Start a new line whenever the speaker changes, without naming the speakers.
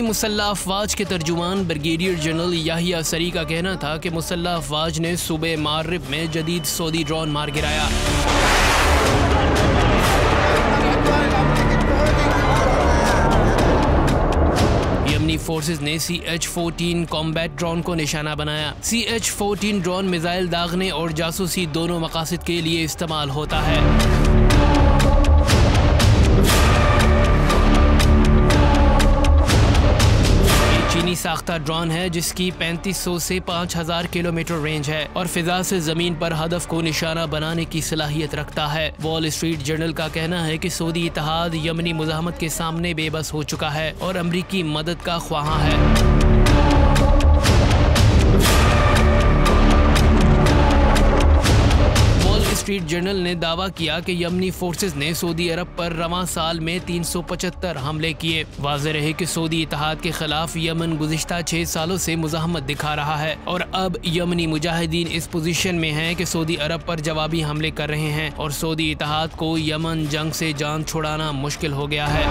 मुसल्लह अफवाज के तर्जुमान brigadier general Yahya सरी का कहना था कि मुसल्लह अफवाज ने सूबे मारिब में जदीद सऊदी ड्रोन मार गिराया। यमनी फोर्सेस ने CH-14 कॉम्बैट ड्रोन को निशाना बनाया। CH-14 ड्रोन मिसाइल दागने और जासूसी दोनों मकासद के लिए इस्तेमाल होता है। चीनी साख्ता ड्रोन है जिसकी 3500 से 5000 किलोमीटर रेंज है और फिजा से जमीन पर हदफ को निशाना बनाने की सलाहियत रखता है। वॉल स्ट्रीट जर्नल का कहना है कि सऊदी इत्तेहाद यमनी मुज़ाहमत के सामने बेबस हो चुका है और अमरीकी मदद का ख्वाहां है। स्ट्रीट जर्नल ने दावा किया कि यमनी फोर्सेस ने सऊदी अरब पर रवां साल में 375 हमले किए। वाज़ेह रहे कि सऊदी इत्तेहाद के खिलाफ यमन गुज़िश्ता 6 सालों से मुज़ाहमत दिखा रहा है और अब यमनी मुजाहिदीन इस पोजीशन में हैं कि सऊदी अरब पर जवाबी हमले कर रहे हैं और सऊदी इत्तेहाद को यमन जंग से जान छुड़ाना मुश्किल हो गया है।